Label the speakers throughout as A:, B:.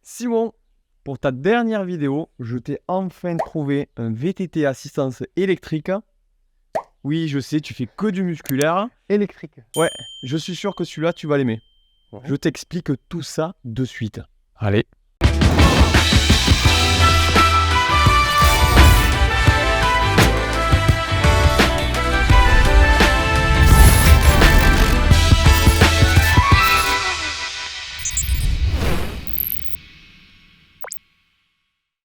A: Simon, pour ta dernière vidéo, je t'ai enfin trouvé un VTT assistance électrique. Oui, je sais, tu fais que du musculaire.
B: Électrique.
A: Ouais, je suis sûr que celui-là, tu vas l'aimer.
B: Ouais.
A: Je t'explique tout ça de suite. Allez.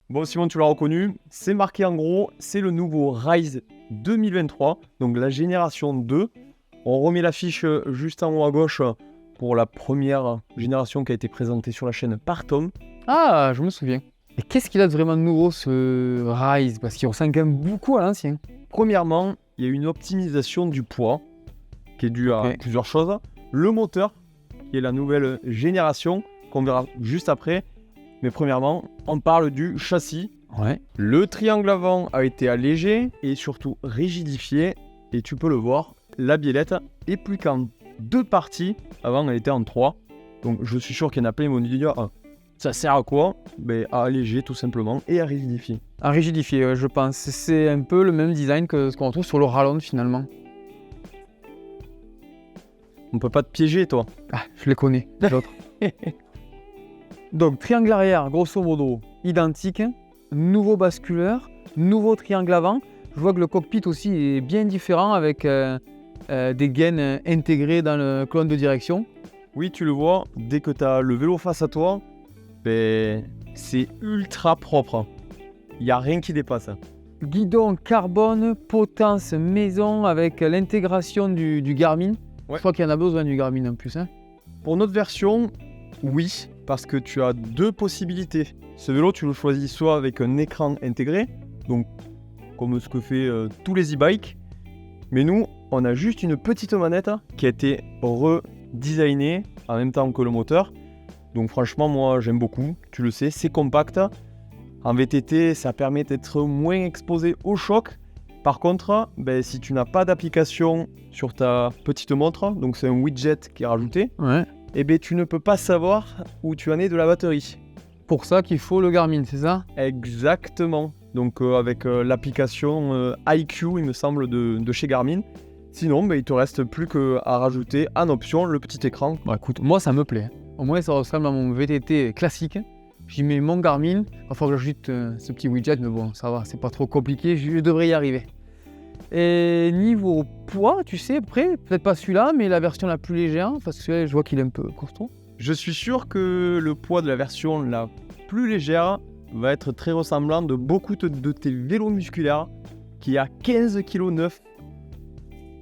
A: Bon Simon, tu l'as reconnu, c'est marqué en gros, c'est le nouveau Rise 2023, donc la génération 2. On remet l'affiche juste en haut à gauche pour la première génération qui a été présentée sur la chaîne par Tom.
B: Ah, je me souviens. Et qu'est-ce qu'il a de vraiment de nouveau ce Rise? Parce qu'il ressemble quand même beaucoup à l'ancien.
A: Premièrement, il y a une optimisation du poids qui est due à plusieurs choses. Le moteur, qui est la nouvelle génération, qu'on verra juste après. Mais premièrement, on parle du châssis.
B: Ouais.
A: Le triangle avant a été allégé et surtout rigidifié. Et tu peux le voir, la biellette est plus qu'en 2 parties. Avant, elle était en 3. Donc je suis sûr qu'il y en a plein qui vont dire ça sert à quoi? À alléger tout simplement et à rigidifier.
B: À rigidifier, je pense. C'est un peu le même design que ce qu'on retrouve sur le Rallon finalement.
A: On peut pas te piéger, toi.
B: Ah, je les connais, les autres. Donc, triangle arrière, grosso modo, identique. Nouveau basculeur, nouveau triangle avant. Je vois que le cockpit aussi est bien différent avec des gaines intégrées dans le colonne de direction.
A: Oui, tu le vois, dès que tu as le vélo face à toi, c'est ultra propre. Il n'y a rien qui dépasse.
B: Guidon carbone, potence maison avec l'intégration du Garmin.
A: Ouais.
B: Je crois qu'il y en a besoin du Garmin en plus.
A: Pour notre version, oui, parce que tu as 2 possibilités. Ce vélo, tu le choisis soit avec un écran intégré, donc comme ce que fait tous les e-bikes, mais nous, on a juste une petite manette qui a été redesignée en même temps que le moteur. Donc franchement, moi, j'aime beaucoup, tu le sais, c'est compact. En VTT, ça permet d'être moins exposé au choc. Par contre, si tu n'as pas d'application sur ta petite montre, donc c'est un widget qui est rajouté,
B: Ouais.
A: tu ne peux pas savoir où tu en es de la batterie.
B: Pour ça qu'il faut le Garmin, c'est ça?
A: Exactement. Donc avec l'application IQ, il me semble, de chez Garmin. Sinon, il te reste plus qu'à rajouter en option le petit écran.
B: Bah écoute, moi ça me plaît. Au moins ça ressemble à mon VTT classique. J'y mets mon Garmin. Il va falloir que j'ajoute ce petit widget, mais bon, ça va, c'est pas trop compliqué, je devrais y arriver. Et niveau poids, tu sais, après, peut-être pas celui-là, mais la version la plus légère, parce que celui-là, je vois qu'il est un peu costaud.
A: Je suis sûr que le poids de la version la plus légère va être très ressemblant de beaucoup de tes vélos musculaires qui est à 15,9 kg.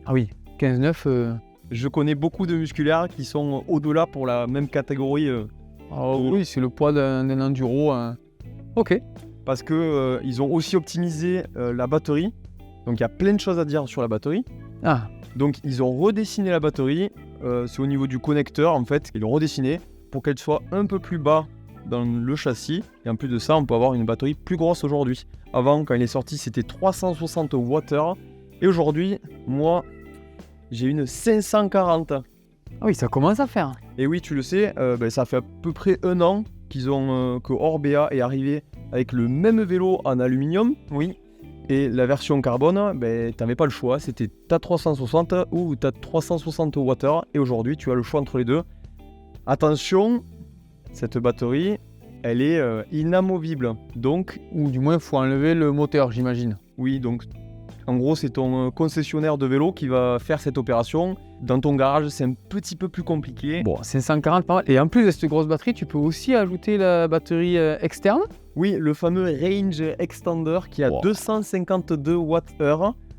B: Ah oui, 15,9.
A: Je connais beaucoup de musculaires qui sont au-delà pour la même catégorie.
B: Oui, c'est le poids d'un enduro. Ok.
A: Parce que ils ont aussi optimisé la batterie. Donc il y a plein de choses à dire sur la batterie.
B: Ah,
A: Donc ils ont redessiné la batterie. C'est au niveau du connecteur en fait. Ils l'ont redessiné pour qu'elle soit un peu plus bas dans le châssis. Et en plus de ça, on peut avoir une batterie plus grosse aujourd'hui. Avant, quand il est sorti, c'était 360 Wh. Et aujourd'hui, moi, j'ai une 540.
B: ah oui, ça commence à faire.
A: Et oui, tu le sais, ça fait à peu près 1 an que Orbea est arrivé avec le même vélo en aluminium.
B: Oui.
A: Et la version carbone, t'avais pas le choix, c'était ta 360 ou ta 360 Wh. Et aujourd'hui, tu as le choix entre les deux. Attention, cette batterie, elle est inamovible. Donc,
B: Ou du moins, il faut enlever le moteur, j'imagine.
A: oui, donc en gros, c'est ton concessionnaire de vélo qui va faire cette opération. Dans ton garage, c'est un petit peu plus compliqué.
B: Bon, 540 pas mal. Et en plus de cette grosse batterie, tu peux aussi ajouter la batterie externe.
A: Oui, le fameux Range Extender qui a 252 Wh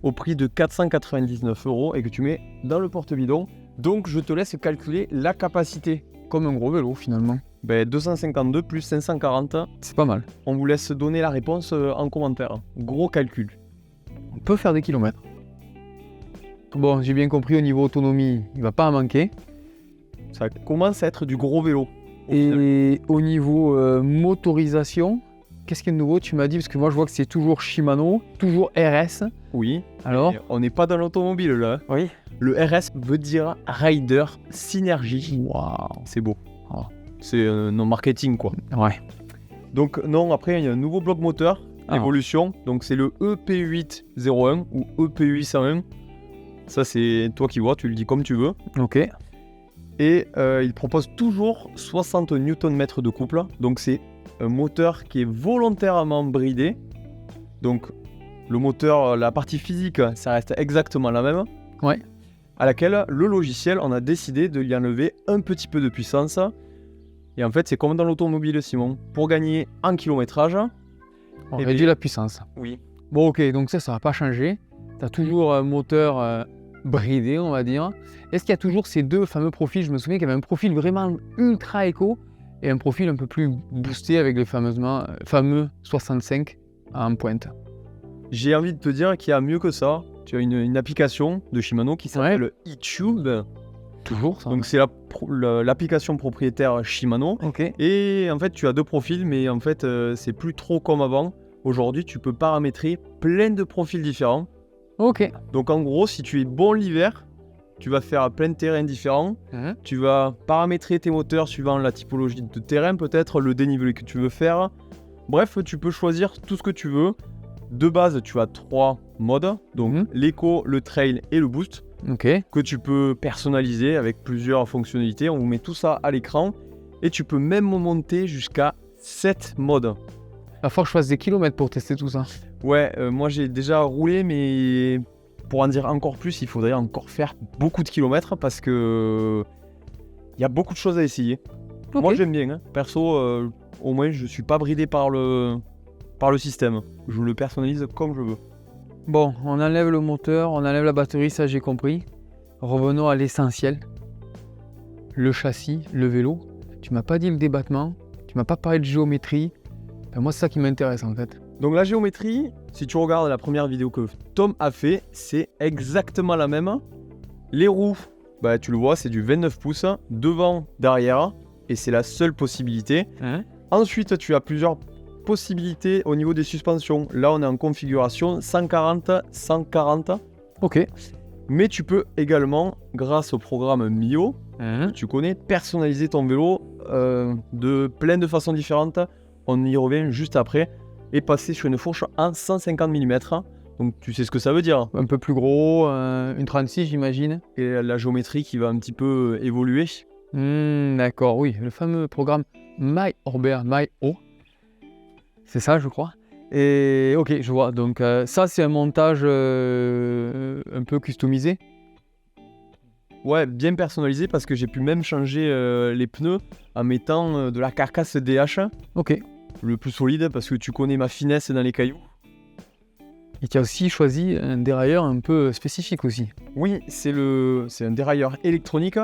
A: au prix de 499 € et que tu mets dans le porte-bidon. Donc, je te laisse calculer la capacité.
B: Comme un gros vélo, finalement.
A: 252 plus 540.
B: C'est pas mal.
A: On vous laisse donner la réponse en commentaire. Gros calcul.
B: On peut faire des kilomètres. Bon, j'ai bien compris, au niveau autonomie, il va pas en manquer.
A: Ça commence à être du gros vélo.
B: Et au niveau motorisation, qu'est-ce qu'il y a de nouveau? Tu m'as dit, parce que moi je vois que c'est toujours Shimano, toujours RS.
A: Oui.
B: Alors?
A: Et on n'est pas dans l'automobile là.
B: Oui.
A: Le RS veut dire Rider Synergy.
B: Waouh.
A: C'est beau. C'est un nom marketing, quoi.
B: Ouais.
A: Donc non, après, il y a un nouveau bloc moteur, évolution. Donc c'est le EP801 ou EP801. Ça, c'est toi qui vois, tu le dis comme tu veux.
B: Ok.
A: Et il propose toujours 60 Nm de couple. Donc c'est un moteur qui est volontairement bridé. Donc le moteur, la partie physique, ça reste exactement la même.
B: Ouais.
A: À laquelle le logiciel, on a décidé de lui enlever un petit peu de puissance. Et en fait, c'est comme dans l'automobile, Simon. Pour gagner en kilométrage,
B: On
A: Eh
B: réduit
A: bien-
B: la puissance.
A: oui.
B: Bon, ok, donc ça va pas changer. Tu as toujours un moteur bridé, on va dire. Est-ce qu'il y a toujours ces deux fameux profils? Je me souviens qu'il y avait un profil vraiment ultra éco et un profil un peu plus boosté avec les fameux 65 en pointe.
A: J'ai envie de te dire qu'il y a mieux que ça. Tu as une application de Shimano qui s'appelle eTube.
B: Toujours ça.
A: Donc c'est l'application propriétaire Shimano.
B: Ok.
A: Et en fait, tu as deux profils, mais en fait, c'est plus trop comme avant. Aujourd'hui, tu peux paramétrer plein de profils différents.
B: Ok.
A: Donc en gros, si tu es bon l'hiver, tu vas faire plein de terrains différents. Tu vas paramétrer tes moteurs suivant la typologie de terrain, peut-être le dénivelé que tu veux faire. Bref, tu peux choisir tout ce que tu veux. De base, tu as 3 modes, donc l'éco, le trail et le boost,
B: Ok.
A: que tu peux personnaliser avec plusieurs fonctionnalités. On vous met tout ça à l'écran et tu peux même monter jusqu'à 7 modes.
B: Il va falloir que je fasse des kilomètres pour tester tout ça.
A: Ouais, moi j'ai déjà roulé, mais pour en dire encore plus, il faudrait encore faire beaucoup de kilomètres parce que il y a beaucoup de choses à essayer.
B: Ok.
A: Moi j'aime bien, hein. Perso, au moins je suis pas bridé par le système. Je le personnalise comme je veux.
B: Bon, on enlève le moteur, on enlève la batterie, ça j'ai compris. Revenons à l'essentiel. Le châssis, le vélo. Tu m'as pas dit le débattement, tu m'as pas parlé de géométrie. Ben, moi c'est ça qui m'intéresse en fait.
A: Donc la géométrie, si tu regardes la première vidéo que Tom a fait, c'est exactement la même. Les roues, bah, tu le vois, c'est du 29 pouces, devant, derrière, et c'est la seule possibilité. Ensuite, tu as plusieurs possibilités au niveau des suspensions. Là, on est en configuration 140-140.
B: Ok.
A: Mais tu peux également, grâce au programme Mio, tu connais, personnaliser ton vélo de plein de façons différentes. On y revient juste après. Et passer sur une fourche en 150 mm. Donc tu sais ce que ça veut dire.
B: Un peu plus gros, une 36 j'imagine.
A: Et la géométrie qui va un petit peu évoluer.
B: D'accord, oui. Le fameux programme MyO. C'est ça, je crois. Et ok, je vois. Donc ça, c'est un montage un peu customisé.
A: Ouais, bien personnalisé parce que j'ai pu même changer les pneus en mettant de la carcasse DH.
B: Ok.
A: Le plus solide parce que tu connais ma finesse dans les cailloux.
B: Et tu as aussi choisi un dérailleur un peu spécifique aussi.
A: Oui, c'est un dérailleur électronique,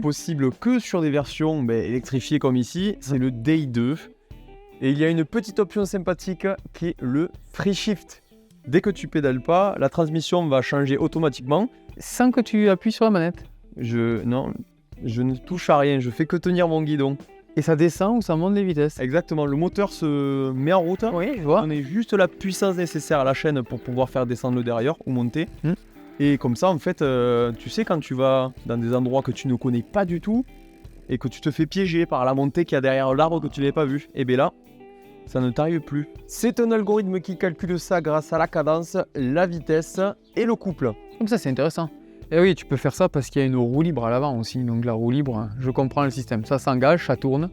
A: possible que sur des versions électrifiées comme ici. C'est le Day 2. Et il y a une petite option sympathique qui est le Free Shift. Dès que tu pédales pas, la transmission va changer automatiquement.
B: Sans que tu appuies sur la manette.
A: Non, je ne touche à rien, je fais que tenir mon guidon.
B: Et ça descend ou ça monte les vitesses.
A: Exactement, le moteur se met en route.
B: Oui, je vois.
A: On a juste la puissance nécessaire à la chaîne pour pouvoir faire descendre le dérailleur ou monter. Et comme ça, en fait, tu sais, quand tu vas dans des endroits que tu ne connais pas du tout et que tu te fais piéger par la montée qu'il y a derrière l'arbre que tu n'avais pas vu, et bien là, ça ne t'arrive plus. C'est un algorithme qui calcule ça grâce à la cadence, la vitesse et le couple.
B: Comme ça, c'est intéressant. Et oui, tu peux faire ça parce qu'il y a une roue libre à l'avant aussi. Donc la roue libre, je comprends le système. Ça s'engage, ça tourne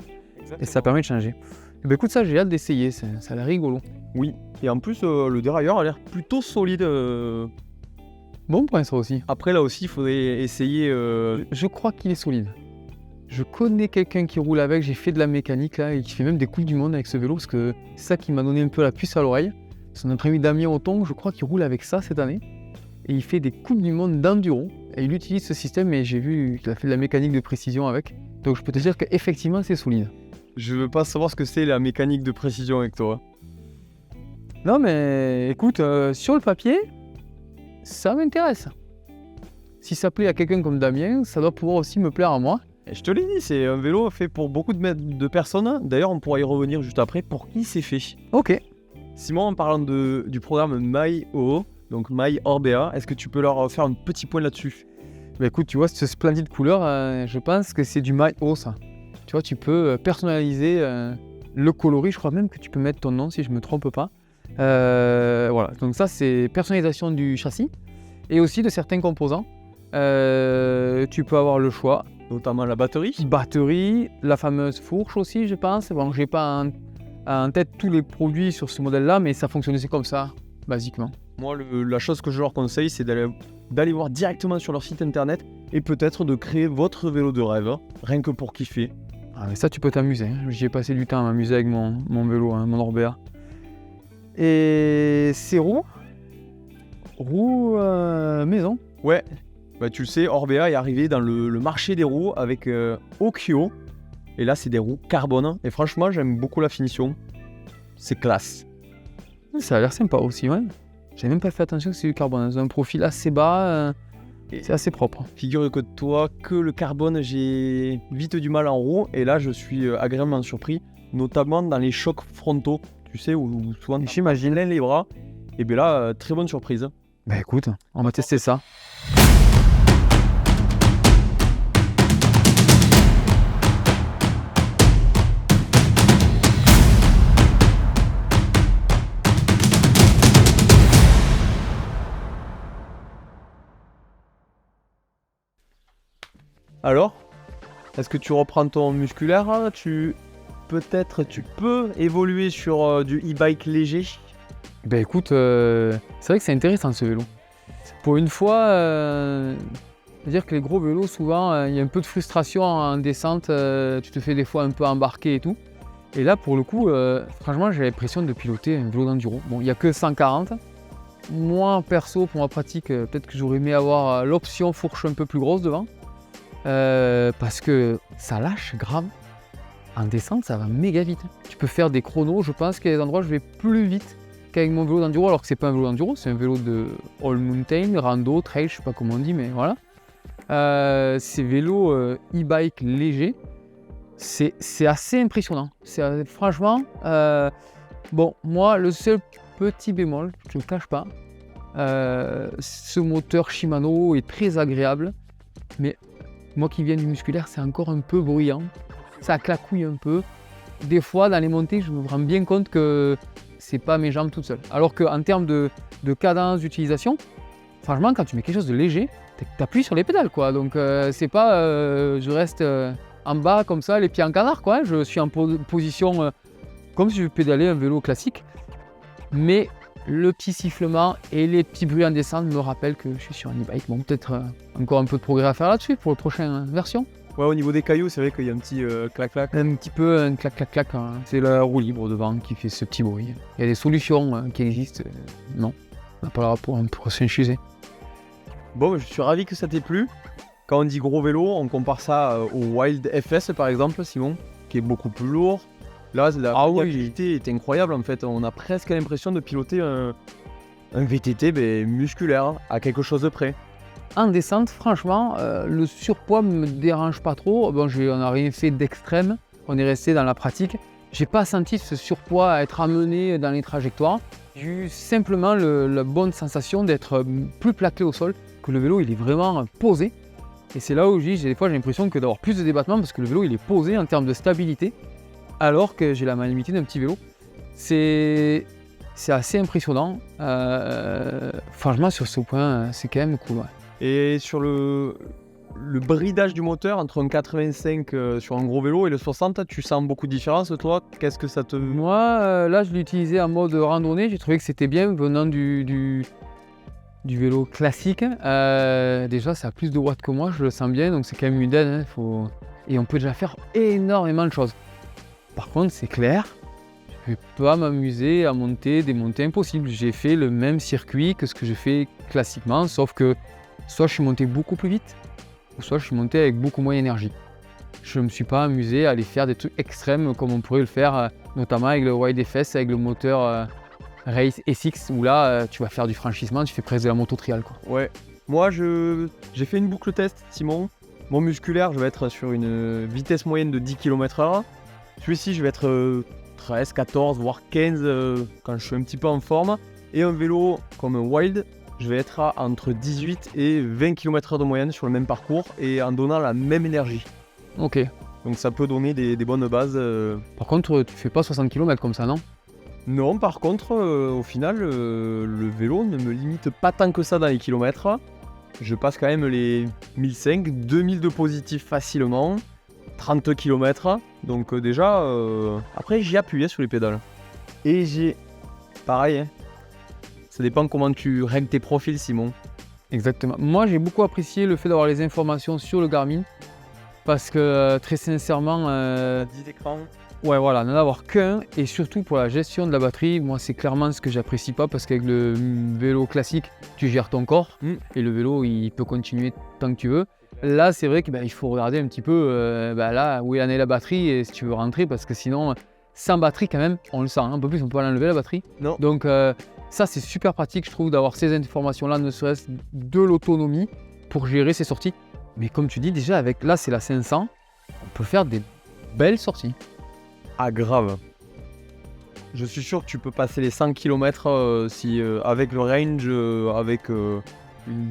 B: et ça permet de changer. Et ben écoute, ça, j'ai hâte d'essayer. Ça a l'air rigolo.
A: Oui, et en plus, le dérailleur a l'air plutôt solide.
B: Bon point ça aussi.
A: Après, là aussi, il faudrait essayer...
B: Je crois qu'il est solide. Je connais quelqu'un qui roule avec, j'ai fait de la mécanique là et qui fait même des coupes du monde avec ce vélo parce que c'est ça qui m'a donné un peu la puce à l'oreille. C'est notre ami Damien Auton, je crois qu'il roule avec ça cette année. Et il fait des coupes du monde d'enduro. Et il utilise ce système et j'ai vu qu'il a fait de la mécanique de précision avec. Donc je peux te dire qu'effectivement c'est solide.
A: Je veux pas savoir ce que c'est la mécanique de précision avec toi.
B: Non mais écoute, sur le papier, ça m'intéresse. Si ça plaît à quelqu'un comme Damien, ça doit pouvoir aussi me plaire à moi.
A: Et je te l'ai dit, c'est un vélo fait pour beaucoup de personnes. D'ailleurs, on pourra y revenir juste après pour qui c'est fait.
B: Ok.
A: Simon, en parlant du programme MyO, donc My Orbea, est-ce que tu peux leur faire un petit point là-dessus?
B: Bah écoute, tu vois cette splendide couleur, je pense que c'est du MyO ça. Tu vois, tu peux personnaliser le coloris. Je crois même que tu peux mettre ton nom si je ne me trompe pas. Voilà, donc ça c'est personnalisation du châssis et aussi de certains composants. Tu peux avoir le choix.
A: Notamment la batterie.
B: Batterie, la fameuse fourche aussi, je pense. Bon, j'ai pas en tête tous les produits sur ce modèle-là, mais ça fonctionne aussi comme ça, basiquement.
A: Moi, la chose que je leur conseille, c'est d'aller voir directement sur leur site internet et peut-être de créer votre vélo de rêve, rien que pour kiffer.
B: Ah, mais ça, tu peux t'amuser. J'y ai passé du temps à m'amuser avec mon vélo, mon Orbea. Et ces roues maison.
A: Ouais, bah, tu le sais, Orbea est arrivé dans le marché des roues avec Okio. Et là, c'est des roues carbone. Et franchement, j'aime beaucoup la finition. C'est classe.
B: Ça a l'air sympa aussi, ouais. J'avais même pas fait attention que c'est du carbone. C'est un profil assez bas, c'est assez propre.
A: Figure-toi que le carbone, j'ai vite du mal en roue. Et là, je suis agréablement surpris. Notamment dans les chocs frontaux. Tu sais, où souvent, j'imagine les bras. Et bien là, très bonne surprise.
B: Bah écoute, on va tester ça.
A: Alors, est-ce que tu reprends ton musculaire? Peut-être tu peux évoluer sur du e-bike léger?
B: Bah écoute, c'est vrai que c'est intéressant ce vélo. Pour une fois, c'est-à-dire que les gros vélos, souvent, il y a un peu de frustration en descente, tu te fais des fois un peu embarquer et tout. Et là, pour le coup, franchement, j'ai l'impression de piloter un vélo d'enduro. Bon, il n'y a que 140. Moi, perso, pour ma pratique, peut-être que j'aurais aimé avoir l'option fourche un peu plus grosse devant. Parce que ça lâche grave. En descente, ça va méga vite. Tu peux faire des chronos, je pense qu'il y a des endroits où je vais plus vite qu'avec mon vélo d'enduro, alors que c'est pas un vélo d'enduro, c'est un vélo de all mountain, rando, trail, je sais pas comment on dit, mais voilà. Ces vélos e-bike légers, c'est assez impressionnant. Franchement, bon, moi, le seul petit bémol, je ne le cache pas, ce moteur Shimano est très agréable, mais moi qui viens du musculaire, c'est encore un peu bruyant. Ça claquouille un peu. Des fois, dans les montées, je me rends bien compte que c'est pas mes jambes toutes seules. Alors qu'en termes de cadence d'utilisation, franchement, quand tu mets quelque chose de léger, t'appuies sur les pédales, quoi. Donc, c'est pas je reste en bas comme ça, les pieds en canard, quoi. Je suis en position comme si je pédalais un vélo classique. Mais le petit sifflement et les petits bruits en descente me rappellent que je suis sur un e-bike. Bon, peut-être encore un peu de progrès à faire là-dessus pour la prochaine version.
A: Ouais, au niveau des cailloux, c'est vrai qu'il y a un petit clac-clac.
B: Un petit peu un clac-clac-clac. Hein. C'est la roue libre devant qui fait ce petit bruit. Il y a des solutions qui existent. Non, on n'a pas le rapport pour s'inchiser.
A: Bon, je suis ravi que ça t'ait plu. Quand on dit gros vélo, on compare ça au Wild FS par exemple, Simon, qui est beaucoup plus lourd. Là, la fiabilité est incroyable en fait. On a presque l'impression de piloter un VTT musculaire à quelque chose de près.
B: En descente, franchement, le surpoids me dérange pas trop. Bon, on n'a rien fait d'extrême. On est resté dans la pratique. J'ai pas senti ce surpoids à être amené dans les trajectoires. J'ai eu simplement la bonne sensation d'être plus plaqué au sol, que le vélo il est vraiment posé. Et c'est là où des fois j'ai l'impression que d'avoir plus de débattement parce que le vélo il est posé en termes de stabilité, alors que j'ai la manualité d'un petit vélo. C'est assez impressionnant. Franchement, sur ce point, c'est quand même cool. Ouais.
A: Et sur le bridage du moteur entre un 85 sur un gros vélo et le 60, tu sens beaucoup de différence toi? Qu'est-ce que ça te...
B: Moi, là je l'ai utilisé en mode randonnée, j'ai trouvé que c'était bien venant du vélo classique. Déjà ça a plus de watts que moi, je le sens bien, donc c'est quand même une aide. Hein, et on peut déjà faire énormément de choses. Par contre c'est clair, je ne vais pas m'amuser à monter des montées impossibles. J'ai fait le même circuit que ce que je fais classiquement, sauf que soit je suis monté beaucoup plus vite, ou soit je suis monté avec beaucoup moins d'énergie. Je ne me suis pas amusé à aller faire des trucs extrêmes comme on pourrait le faire, notamment avec le Wild FS, avec le moteur Race SX, où là, tu vas faire du franchissement, tu fais presque de la moto trial, quoi.
A: Ouais, moi j'ai fait une boucle test, Simon. Mon musculaire, je vais être sur une vitesse moyenne de 10 km/h. Celui-ci, je vais être 13, 14, voire 15 quand je suis un petit peu en forme. Et un vélo comme un Wild, je vais être entre 18 et 20 km/h de moyenne sur le même parcours et en donnant la même énergie.
B: Ok.
A: Donc ça peut donner des bonnes bases.
B: Par contre, tu fais pas 60 km comme ça, non?
A: Non, par contre, au final, le vélo ne me limite pas tant que ça dans les kilomètres. Je passe quand même les 1500, 2000 de positif facilement, 30 km. Donc déjà, après j'ai appuyé sur les pédales. Et j'ai, pareil, hein, ça dépend comment tu règles tes profils, Simon.
B: Exactement. Moi, j'ai beaucoup apprécié le fait d'avoir les informations sur le Garmin. Parce que très sincèrement,
A: 10 écrans.
B: ouais, voilà, n'en avoir qu'un. Et surtout pour la gestion de la batterie, moi, c'est clairement ce que j'apprécie pas. Parce qu'avec le vélo classique, tu gères ton corps. Et le vélo, il peut continuer tant que tu veux. Là, c'est vrai qu'il faut regarder un petit peu là où en est la batterie et si tu veux rentrer. Parce que sinon, sans batterie, quand même, on le sent. Un peu plus, on peut pas l'enlever la batterie.
A: Non.
B: Donc, ça, c'est super pratique, je trouve, d'avoir ces informations-là, ne serait-ce de l'autonomie pour gérer ses sorties. Mais comme tu dis, déjà, avec là, c'est la 500, on peut faire des belles sorties.
A: Ah, grave. Je suis sûr que tu peux passer les 100 km si, avec le range, avec une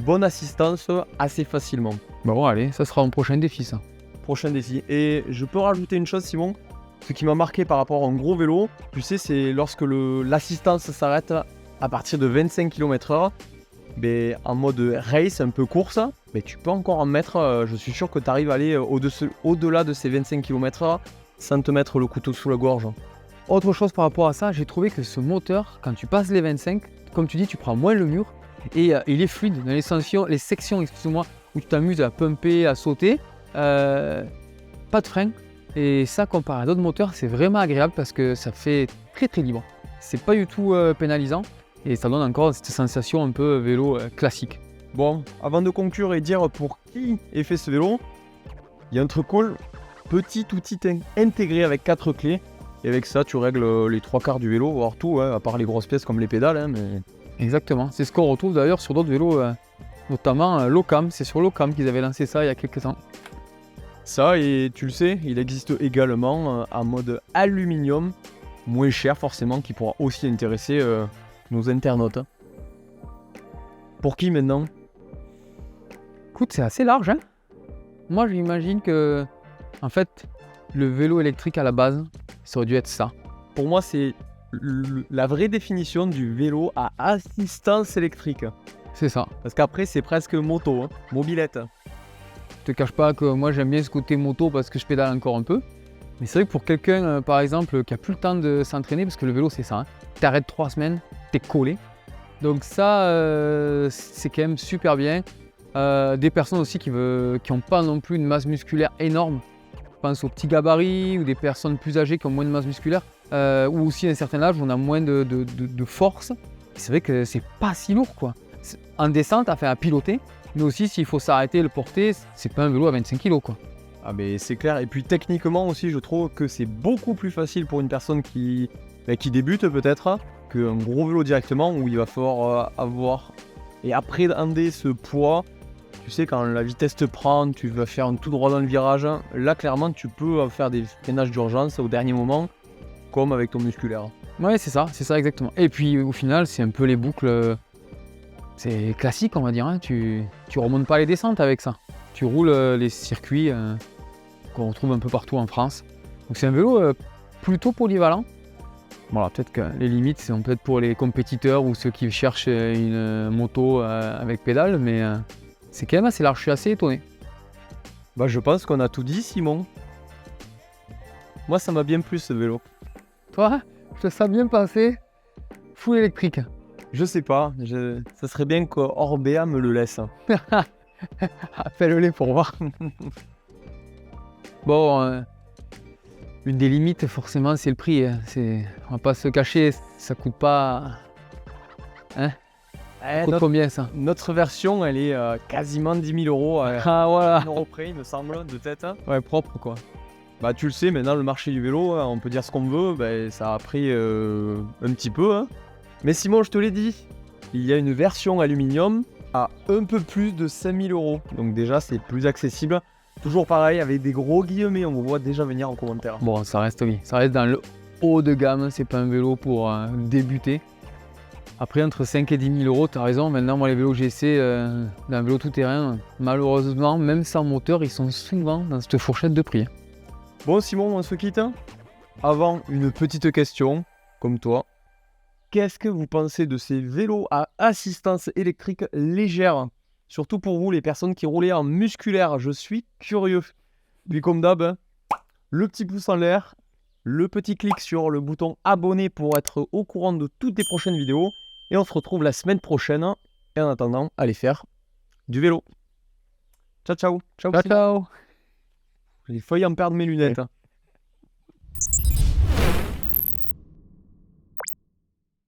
A: bonne assistance, assez facilement.
B: Bon, allez, ça sera mon prochain défi, ça.
A: Prochain défi. Et je peux rajouter une chose, Simon. Ce qui m'a marqué par rapport à un gros vélo, tu sais, c'est lorsque l'assistance s'arrête à partir de 25 km/h. En mode race, un peu course, tu peux encore en mettre. Je suis sûr que tu arrives à aller au-delà de ces 25 km/h sans te mettre le couteau sous la gorge.
B: Autre chose par rapport à ça, j'ai trouvé que ce moteur, quand tu passes les 25, comme tu dis, tu prends moins le mur et il est fluide. Dans les sections, excuse-moi, où tu t'amuses à pumper, à sauter, pas de frein. Et ça, comparé à d'autres moteurs, c'est vraiment agréable parce que ça fait très très libre. C'est pas du tout pénalisant et ça donne encore cette sensation un peu vélo classique.
A: Bon, avant de conclure et dire pour qui est fait ce vélo, il y a un truc cool, petit outil intégré avec 4 clés. Et avec ça, tu règles les 3/4 du vélo, voire tout, à part les grosses pièces comme les pédales. Mais...
B: Exactement, c'est ce qu'on retrouve d'ailleurs sur d'autres vélos, notamment Locam. C'est sur Locam qu'ils avaient lancé ça il y a quelques temps.
A: Ça, et tu le sais, il existe également en mode aluminium, moins cher forcément, qui pourra aussi intéresser nos internautes. Pour qui maintenant?
B: Écoute, c'est assez large, hein. Moi, j'imagine que, en fait, le vélo électrique à la base, ça aurait dû être ça.
A: Pour moi, c'est la vraie définition du vélo à assistance électrique.
B: C'est ça.
A: Parce qu'après, c'est presque moto, mobilette.
B: Je te cache pas que moi, j'aime bien ce côté moto parce que je pédale encore un peu. Mais c'est vrai que pour quelqu'un, par exemple, qui a plus le temps de s'entraîner, parce que le vélo, c'est ça, hein. T'arrêtes 3 semaines, t'es collé. Donc ça, c'est quand même super bien. Des personnes aussi qui n'ont pas non plus une masse musculaire énorme. Je pense aux petits gabarits ou des personnes plus âgées qui ont moins de masse musculaire. Ou aussi à un certain âge où on a moins de force. C'est vrai que c'est pas si lourd, quoi. En descente, à piloter. Mais aussi, s'il faut s'arrêter et le porter, c'est pas un vélo à 25 kg, quoi.
A: Ah mais c'est clair. Et puis techniquement aussi, je trouve que c'est beaucoup plus facile pour une personne qui débute peut-être qu'un gros vélo directement où il va falloir avoir et appréhender ce poids. Tu sais, quand la vitesse te prend, tu vas faire un tout droit dans le virage. Là, clairement, tu peux faire des freinages d'urgence au dernier moment, comme avec ton musculaire.
B: Ouais, c'est ça exactement. Et puis au final, c'est un peu les boucles. C'est classique, on va dire, hein. Tu remontes pas les descentes avec ça. Tu roules les circuits qu'on retrouve un peu partout en France. Donc c'est un vélo plutôt polyvalent. Voilà, peut-être que les limites sont peut-être pour les compétiteurs ou ceux qui cherchent une moto avec pédale, mais c'est quand même assez large, je suis assez étonné.
A: Bah je pense qu'on a tout dit, Simon. Moi ça m'a bien plu ce vélo.
B: Toi, je te sens bien passer full électrique.
A: Je sais pas, ça serait bien qu'Orbea me le laisse.
B: Appelle-les pour voir. Bon, une des limites forcément c'est le prix. Hein. On va pas se cacher, ça coûte pas... Hein, ça coûte combien ça?
A: Notre version elle est quasiment 10 000 euros.
B: Ah voilà.
A: 1 euro près il me semble, de tête.
B: Ouais, propre quoi.
A: Bah tu le sais, maintenant le marché du vélo, on peut dire ce qu'on veut, ça a pris un petit peu. Hein. Mais Simon, je te l'ai dit, il y a une version aluminium à un peu plus de 5 000 euros. Donc déjà, c'est plus accessible. Toujours pareil, avec des gros guillemets, on vous voit déjà venir en commentaire.
B: Bon, ça reste dans le haut de gamme, c'est pas un vélo pour débuter. Après, entre 5 et 10 000 euros, t'as raison, maintenant, moi, les vélos GC, d'un vélo tout-terrain, malheureusement, même sans moteur, ils sont souvent dans cette fourchette de prix.
A: Bon Simon, on se quitte. Avant, une petite question, comme toi. Qu'est-ce que vous pensez de ces vélos à assistance électrique légère? Surtout pour vous, les personnes qui roulaient en musculaire, je suis curieux. Puis comme d'hab, hein, le petit pouce en l'air, le petit clic sur le bouton abonner pour être au courant de toutes les prochaines vidéos. Et on se retrouve la semaine prochaine. Et en attendant, allez faire du vélo. Ciao, ciao. Ciao,
B: Ciao,
A: Simon.
B: ciao.
A: J'ai failli en perdre mes lunettes. Hein.